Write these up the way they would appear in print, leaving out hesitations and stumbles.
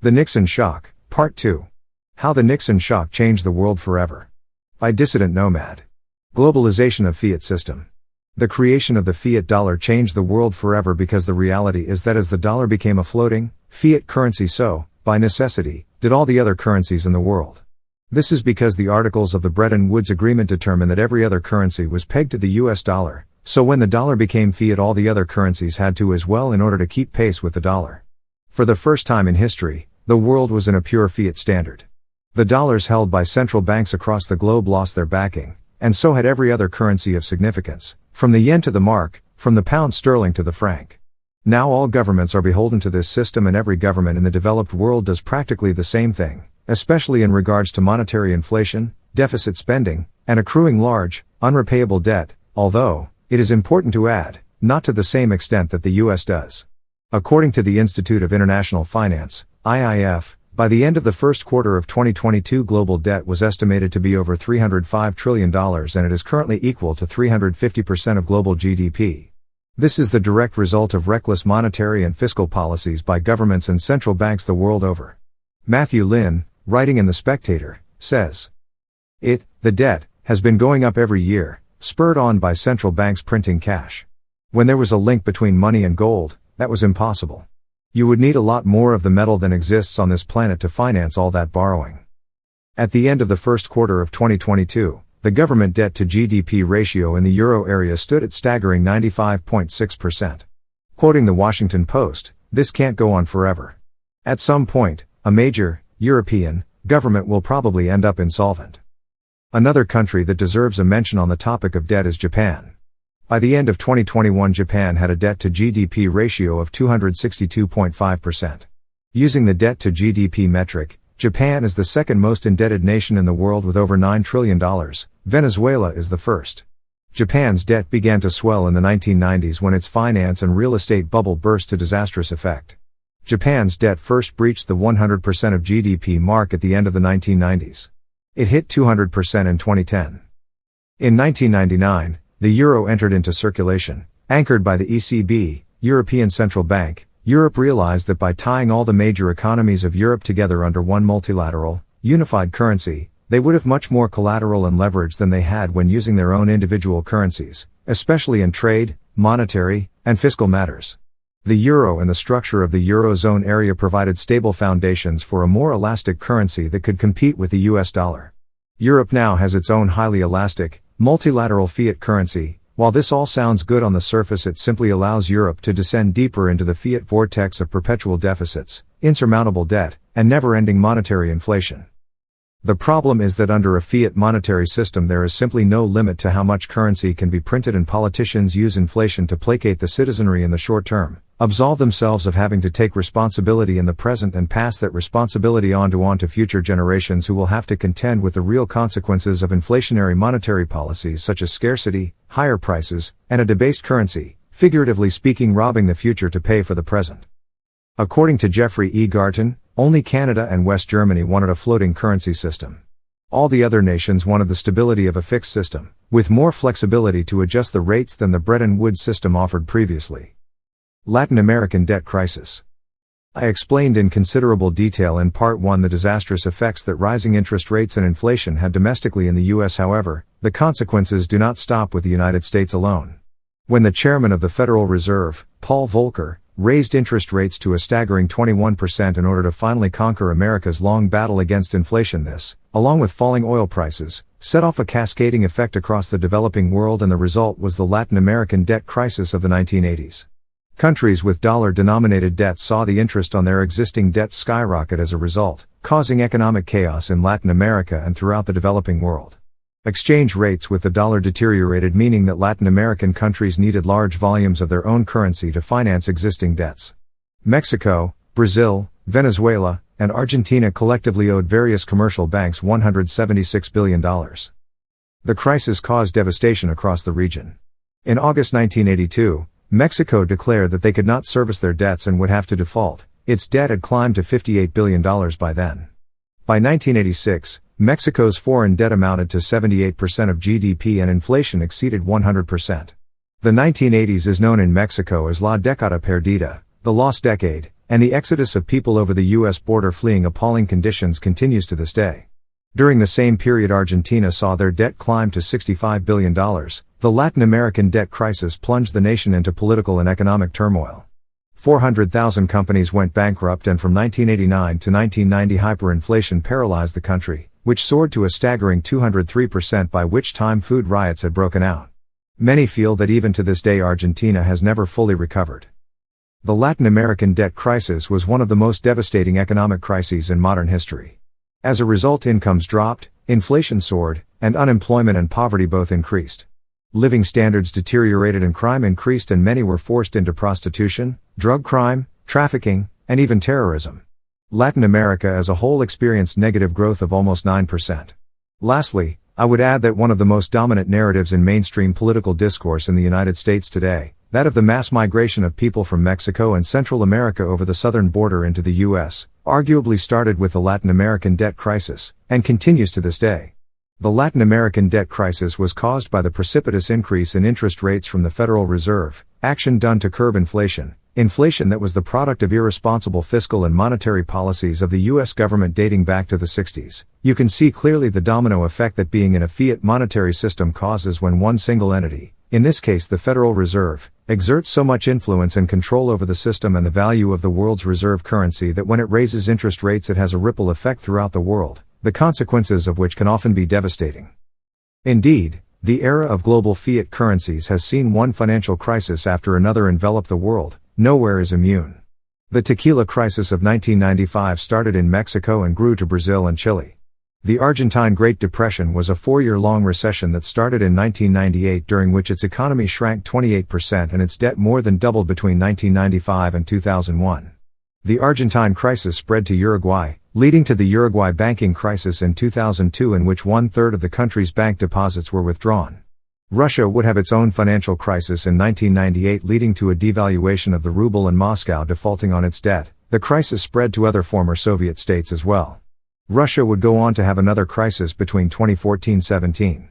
The Nixon Shock, Part 2. How the Nixon Shock Changed the World Forever. By Dissident Nomad. Globalization of Fiat System. The creation of the fiat dollar changed the world forever because the reality is that as the dollar became a floating, fiat currency so, by necessity, did all the other currencies in the world. This is because the articles of the Bretton Woods Agreement determined that every other currency was pegged to the US dollar, so when the dollar became fiat all the other currencies had to as well in order to keep pace with the dollar. For the first time in history, the world was in a pure fiat standard. The dollars held by central banks across the globe lost their backing, and so had every other currency of significance, from the yen to the mark, from the pound sterling to the franc. Now all governments are beholden to this system, and every government in the developed world does practically the same thing, especially in regards to monetary inflation, deficit spending, and accruing large, unrepayable debt, although, it is important to add, not to the same extent that the US does. According to the Institute of International Finance, IIF, by the end of the first quarter of 2022 global debt was estimated to be over $305 trillion, and it is currently equal to 350% of global GDP. This is the direct result of reckless monetary and fiscal policies by governments and central banks the world over. Matthew Lin, writing in The Spectator, says, the debt, has been going up every year, spurred on by central banks printing cash. When there was a link between money and gold, that was impossible. You would need a lot more of the metal than exists on this planet to finance all that borrowing. At the end of the first quarter of 2022, the government debt to GDP ratio in the euro area stood at staggering 95.6%. Quoting the Washington Post, this can't go on forever. At some point, a major, European, government will probably end up insolvent. Another country that deserves a mention on the topic of debt is Japan. By the end of 2021, Japan had a debt to GDP ratio of 262.5%. Using the debt to GDP metric, Japan is the second most indebted nation in the world with over $9 trillion, Venezuela is the first. Japan's debt began to swell in the 1990s when its finance and real estate bubble burst to disastrous effect. Japan's debt first breached the 100% of GDP mark at the end of the 1990s. It hit 200% in 2010. In 1999, the euro entered into circulation. Anchored by the ECB, European Central Bank, Europe realized that by tying all the major economies of Europe together under one multilateral, unified currency, they would have much more collateral and leverage than they had when using their own individual currencies, especially in trade, monetary, and fiscal matters. The euro and the structure of the eurozone area provided stable foundations for a more elastic currency that could compete with the US dollar. Europe now has its own highly elastic, multilateral fiat currency. While this all sounds good on the surface, it simply allows Europe to descend deeper into the fiat vortex of perpetual deficits, insurmountable debt, and never-ending monetary inflation. The problem is that under a fiat monetary system there is simply no limit to how much currency can be printed, and politicians use inflation to placate the citizenry in the short term, absolve themselves of having to take responsibility in the present, and pass that responsibility on to future generations who will have to contend with the real consequences of inflationary monetary policies such as scarcity, higher prices, and a debased currency, figuratively speaking, robbing the future to pay for the present. According to Jeffrey E. Garton, only Canada and West Germany wanted a floating currency system. All the other nations wanted the stability of a fixed system, with more flexibility to adjust the rates than the Bretton Woods system offered previously. Latin American debt crisis. I explained in considerable detail in Part 1 the disastrous effects that rising interest rates and inflation had domestically in the US. However, the consequences do not stop with the United States alone. When the chairman of the Federal Reserve, Paul Volcker, raised interest rates to a staggering 21% in order to finally conquer America's long battle against inflation, this, along with falling oil prices, set off a cascading effect across the developing world, and the result was the Latin American debt crisis of the 1980s. Countries with dollar-denominated debts saw the interest on their existing debts skyrocket as a result, causing economic chaos in Latin America and throughout the developing world. Exchange rates with the dollar deteriorated, meaning that Latin American countries needed large volumes of their own currency to finance existing debts. Mexico, Brazil, Venezuela, and Argentina collectively owed various commercial banks $176 billion. The crisis caused devastation across the region. In August 1982, Mexico declared that they could not service their debts and would have to default. Its debt had climbed to $58 billion by then. By 1986, Mexico's foreign debt amounted to 78% of GDP and inflation exceeded 100%. The 1980s is known in Mexico as La Década Perdida, the lost decade, and the exodus of people over the U.S. border fleeing appalling conditions continues to this day. During the same period, Argentina saw their debt climb to $65 billion. The Latin American debt crisis plunged the nation into political and economic turmoil. 400,000 companies went bankrupt, and from 1989 to 1990 hyperinflation paralyzed the country, which soared to a staggering 203%, by which time food riots had broken out. Many feel that even to this day Argentina has never fully recovered. The Latin American debt crisis was one of the most devastating economic crises in modern history. As a result, incomes dropped, inflation soared, and unemployment and poverty both increased. Living standards deteriorated and crime increased, and many were forced into prostitution, drug crime, trafficking, and even terrorism. Latin America as a whole experienced negative growth of almost 9%. Lastly, I would add that one of the most dominant narratives in mainstream political discourse in the United States today, that of the mass migration of people from Mexico and Central America over the southern border into the U.S., arguably started with the Latin American debt crisis, and continues to this day. The Latin American debt crisis was caused by the precipitous increase in interest rates from the Federal Reserve, action done to curb inflation that was the product of irresponsible fiscal and monetary policies of the U.S. government dating back to the 60s. You can see clearly the domino effect that being in a fiat monetary system causes when one single entity, in this case the Federal Reserve, exerts so much influence and control over the system and the value of the world's reserve currency that when it raises interest rates it has a ripple effect throughout the world, the consequences of which can often be devastating. Indeed, the era of global fiat currencies has seen one financial crisis after another envelop the world. Nowhere is immune. The tequila crisis of 1995 started in Mexico and grew to Brazil and Chile. The Argentine Great Depression was a 4-year-long recession that started in 1998, during which its economy shrank 28% and its debt more than doubled between 1995 and 2001. The Argentine crisis spread to Uruguay, leading to the Uruguay banking crisis in 2002, in which 1/3 of the country's bank deposits were withdrawn. Russia would have its own financial crisis in 1998, leading to a devaluation of the ruble and Moscow defaulting on its debt. The crisis spread to other former Soviet states as well. Russia would go on to have another crisis between 2014-17.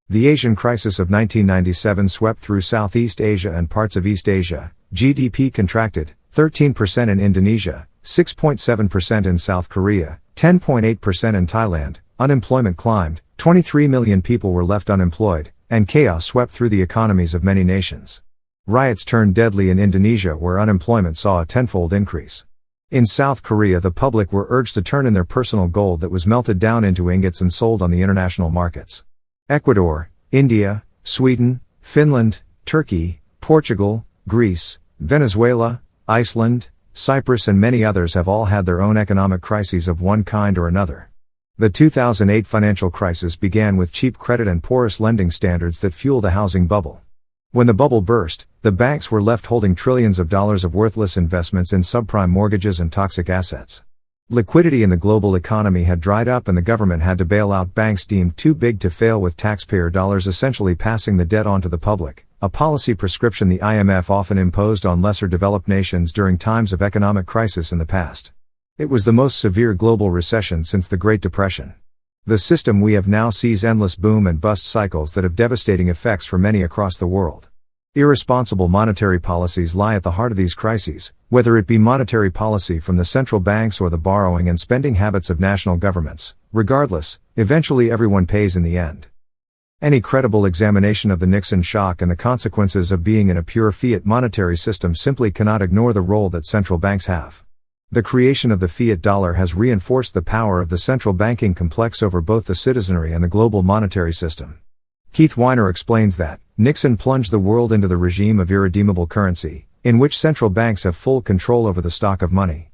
The Asian crisis of 1997 swept through Southeast Asia and parts of East Asia. GDP contracted, 13% in Indonesia, 6.7% in South Korea, 10.8% in Thailand, unemployment climbed, 23 million people were left unemployed, and chaos swept through the economies of many nations. Riots turned deadly in Indonesia, where unemployment saw a tenfold increase. In South Korea, the public were urged to turn in their personal gold that was melted down into ingots and sold on the international markets. Ecuador, India, Sweden, Finland, Turkey, Portugal, Greece, Venezuela, Iceland, Cyprus and many others have all had their own economic crises of one kind or another. The 2008 financial crisis began with cheap credit and porous lending standards that fueled a housing bubble. When the bubble burst, the banks were left holding trillions of dollars of worthless investments in subprime mortgages and toxic assets. Liquidity in the global economy had dried up, and the government had to bail out banks deemed too big to fail with taxpayer dollars, essentially passing the debt on to the public, a policy prescription the IMF often imposed on lesser developed nations during times of economic crisis in the past. It was the most severe global recession since the Great Depression. The system we have now sees endless boom and bust cycles that have devastating effects for many across the world. Irresponsible monetary policies lie at the heart of these crises, whether it be monetary policy from the central banks or the borrowing and spending habits of national governments. Regardless, eventually everyone pays in the end. Any credible examination of the Nixon shock and the consequences of being in a pure fiat monetary system simply cannot ignore the role that central banks have. The creation of the fiat dollar has reinforced the power of the central banking complex over both the citizenry and the global monetary system. Keith Weiner explains that Nixon plunged the world into the regime of irredeemable currency, in which central banks have full control over the stock of money.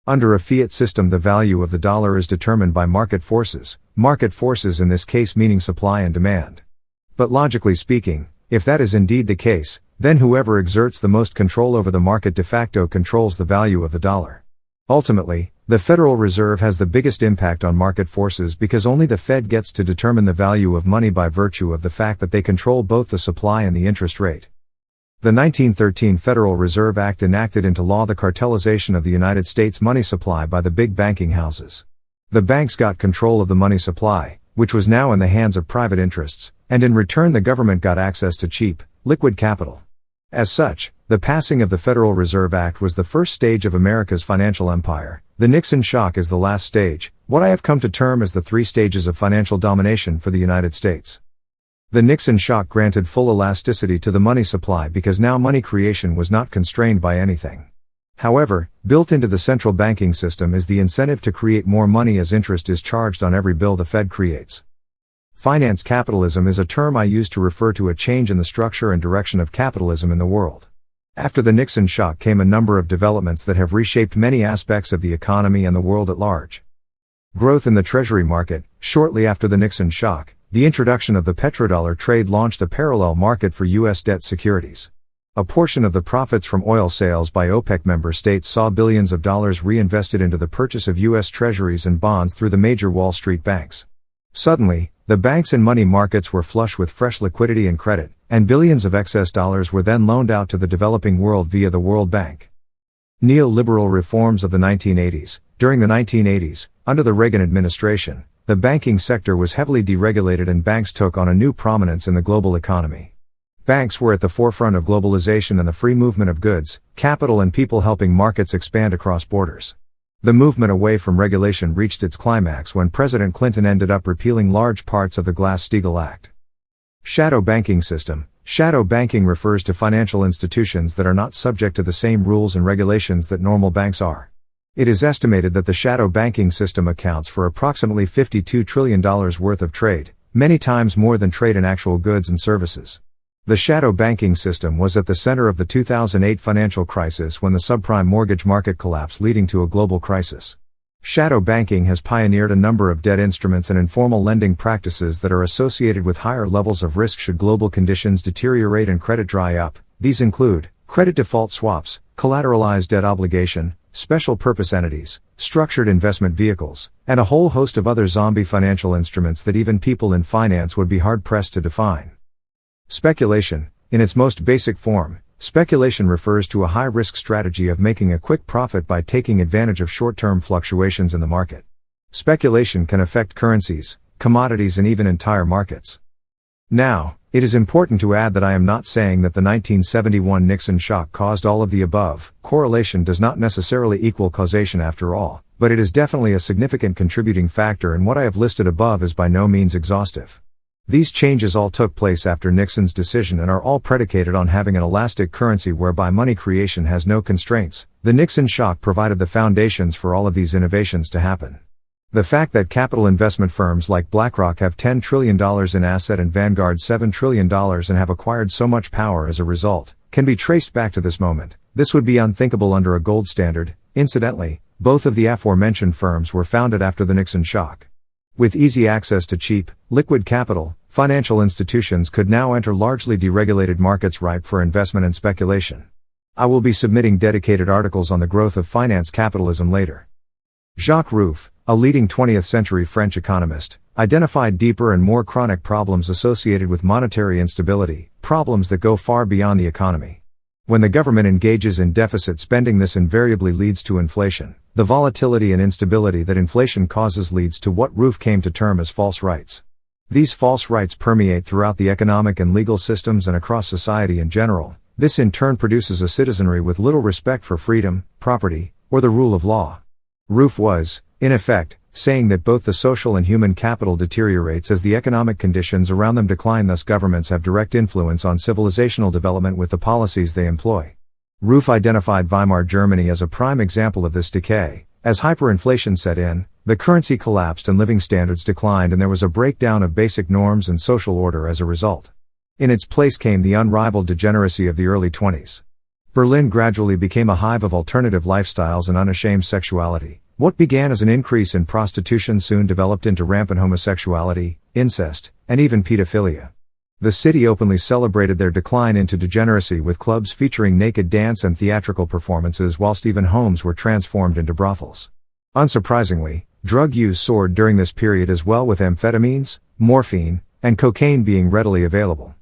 Under a fiat system, the value of the dollar is determined by market forces in this case meaning supply and demand. But logically speaking, if that is indeed the case, then whoever exerts the most control over the market de facto controls the value of the dollar. Ultimately, the Federal Reserve has the biggest impact on market forces because only the Fed gets to determine the value of money by virtue of the fact that they control both the supply and the interest rate. The 1913 Federal Reserve Act enacted into law the cartelization of the United States money supply by the big banking houses. The banks got control of the money supply, which was now in the hands of private interests, and in return the government got access to cheap, liquid capital. As such, The passing of the Federal Reserve Act was the first stage of America's financial empire. The Nixon shock is the last stage, what I have come to term as the 3 stages of financial domination for the United States. The Nixon shock granted full elasticity to the money supply because now money creation was not constrained by anything. However, built into the central banking system is the incentive to create more money as interest is charged on every bill the Fed creates. Finance capitalism is a term I use to refer to a change in the structure and direction of capitalism in the world. After the Nixon shock came a number of developments that have reshaped many aspects of the economy and the world at large. Growth in the Treasury market. Shortly after the Nixon shock, the introduction of the petrodollar trade launched a parallel market for U.S. debt securities. A portion of the profits from oil sales by OPEC member states saw billions of dollars reinvested into the purchase of U.S. treasuries and bonds through the major Wall Street banks. Suddenly, the banks and money markets were flush with fresh liquidity and credit, and billions of excess dollars were then loaned out to the developing world via the World Bank. Neoliberal reforms of the 1980s. During the 1980s, under the Reagan administration, the banking sector was heavily deregulated and banks took on a new prominence in the global economy. Banks were at the forefront of globalization and the free movement of goods, capital and people, helping markets expand across borders. The movement away from regulation reached its climax when President Clinton ended up repealing large parts of the Glass-Steagall Act. Shadow banking system. Shadow banking refers to financial institutions that are not subject to the same rules and regulations that normal banks are. It is estimated that the shadow banking system accounts for approximately $52 trillion worth of trade, many times more than trade in actual goods and services. The shadow banking system was at the center of the 2008 financial crisis when the subprime mortgage market collapsed, leading to a global crisis. Shadow banking has pioneered a number of debt instruments and informal lending practices that are associated with higher levels of risk should global conditions deteriorate and credit dry up. These include credit default swaps, collateralized debt obligation, special purpose entities, structured investment vehicles, and a whole host of other zombie financial instruments that even people in finance would be hard-pressed to define. Speculation. In its most basic form, speculation refers to a high-risk strategy of making a quick profit by taking advantage of short-term fluctuations in the market. Speculation can affect currencies, commodities, and even entire markets. Now, it is important to add that I am not saying that the 1971 Nixon shock caused all of the above. Correlation does not necessarily equal causation after all, but it is definitely a significant contributing factor, and what I have listed above is by no means exhaustive. These changes all took place after Nixon's decision and are all predicated on having an elastic currency whereby money creation has no constraints. The Nixon shock provided the foundations for all of these innovations to happen. The fact that capital investment firms like BlackRock have $10 trillion in asset and Vanguard $7 trillion and have acquired so much power as a result, can be traced back to this moment. This would be unthinkable under a gold standard. Incidentally, both of the aforementioned firms were founded after the Nixon shock. With easy access to cheap, liquid capital, financial institutions could now enter largely deregulated markets ripe for investment and speculation. I will be submitting dedicated articles on the growth of finance capitalism later. Jacques Rueff, a leading 20th century French economist, identified deeper and more chronic problems associated with monetary instability, problems that go far beyond the economy. When the government engages in deficit spending, this invariably leads to inflation. The volatility and instability that inflation causes leads to what Rueff came to term as false rights. These false rights permeate throughout the economic and legal systems and across society in general. This in turn produces a citizenry with little respect for freedom, property, or the rule of law. Rueff was, in effect, saying that both the social and human capital deteriorates as the economic conditions around them decline, thus governments have direct influence on civilizational development with the policies they employ. Rueff identified Weimar Germany as a prime example of this decay. As hyperinflation set in, the currency collapsed and living standards declined, and there was a breakdown of basic norms and social order as a result. In its place came the unrivaled degeneracy of the early 20s. Berlin gradually became a hive of alternative lifestyles and unashamed sexuality. What began as an increase in prostitution soon developed into rampant homosexuality, incest, and even pedophilia. The city openly celebrated their decline into degeneracy with clubs featuring naked dance and theatrical performances, whilst even homes were transformed into brothels. Unsurprisingly, drug use soared during this period as well, with amphetamines, morphine, and cocaine being readily available.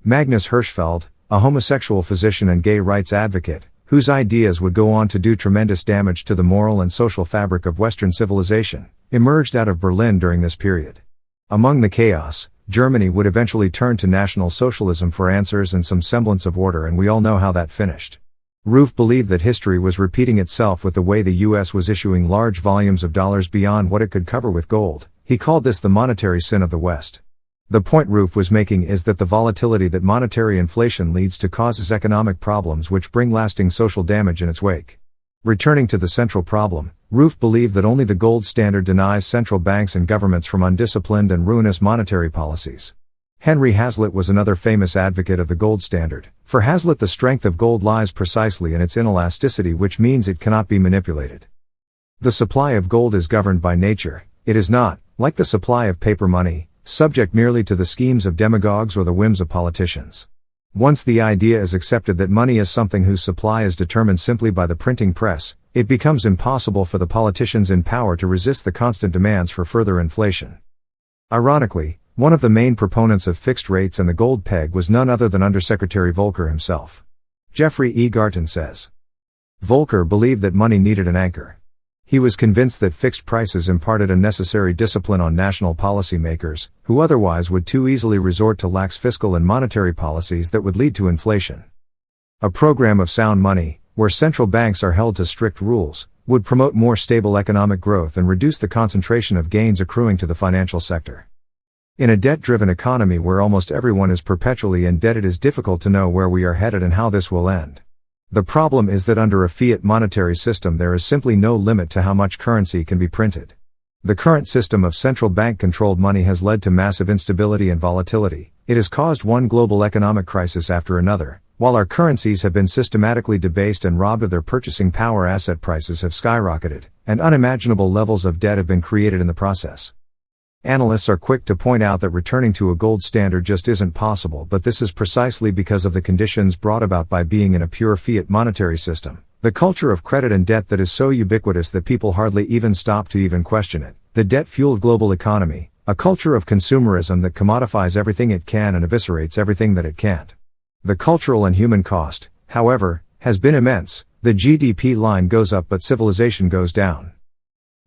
Magnus Hirschfeld, a homosexual physician and gay rights advocate, whose ideas would go on to do tremendous damage to the moral and social fabric of Western civilization, emerged out of Berlin during this period. Among the chaos, Germany would eventually turn to National Socialism for answers and some semblance of order, and we all know how that finished. Roof believed that history was repeating itself with the way the US was issuing large volumes of dollars beyond what it could cover with gold. He called this the monetary sin of the West. The point Roof was making is that the volatility that monetary inflation leads to causes economic problems which bring lasting social damage in its wake. Returning to the central problem, Roof believed that only the gold standard denies central banks and governments from undisciplined and ruinous monetary policies. Henry Hazlitt was another famous advocate of the gold standard. For Hazlitt, the strength of gold lies precisely in its inelasticity, which means it cannot be manipulated. The supply of gold is governed by nature. It is not, like the supply of paper money, subject merely to the schemes of demagogues or the whims of politicians. Once the idea is accepted that money is something whose supply is determined simply by the printing press, it becomes impossible for the politicians in power to resist the constant demands for further inflation. Ironically, one of the main proponents of fixed rates and the gold peg was none other than Undersecretary Volcker himself. Jeffrey E. Garton says, Volcker believed that money needed an anchor. He was convinced that fixed prices imparted a necessary discipline on national policymakers, who otherwise would too easily resort to lax fiscal and monetary policies that would lead to inflation. A program of sound money, where central banks are held to strict rules, would promote more stable economic growth and reduce the concentration of gains accruing to the financial sector. In a debt-driven economy where almost everyone is perpetually indebted, it is difficult to know where we are headed and how this will end. The problem is that under a fiat monetary system there is simply no limit to how much currency can be printed. The current system of central bank-controlled money has led to massive instability and volatility. It has caused one global economic crisis after another. While our currencies have been systematically debased and robbed of their purchasing power, asset prices have skyrocketed, and unimaginable levels of debt have been created in the process. Analysts are quick to point out that returning to a gold standard just isn't possible, but this is precisely because of the conditions brought about by being in a pure fiat monetary system. The culture of credit and debt that is so ubiquitous that people hardly even stop to even question it. The debt-fueled global economy, a culture of consumerism that commodifies everything it can and eviscerates everything that it can't. The cultural and human cost, however, has been immense. The GDP line goes up but civilization goes down.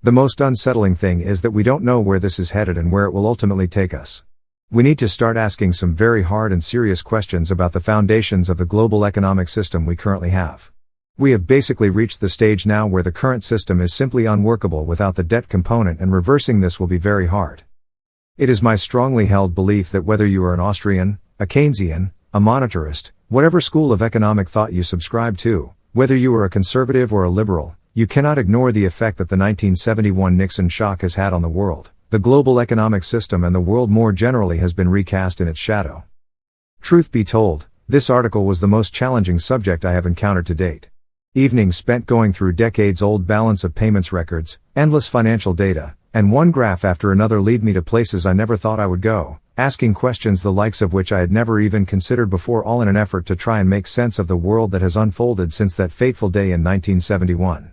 The most unsettling thing is that we don't know where this is headed and where it will ultimately take us. We need to start asking some very hard and serious questions about the foundations of the global economic system we currently have. We have basically reached the stage now where the current system is simply unworkable without the debt component, and reversing this will be very hard. It is my strongly held belief that whether you are an Austrian, a Keynesian, a monetarist, whatever school of economic thought you subscribe to, whether you are a conservative or a liberal, you cannot ignore the effect that the 1971 Nixon shock has had on the world. The global economic system and the world more generally has been recast in its shadow. Truth be told, this article was the most challenging subject I have encountered to date. Evenings spent going through decades-old balance of payments records, endless financial data, and one graph after another lead me to places I never thought I would go, asking questions the likes of which I had never even considered before, all in an effort to try and make sense of the world that has unfolded since that fateful day in 1971.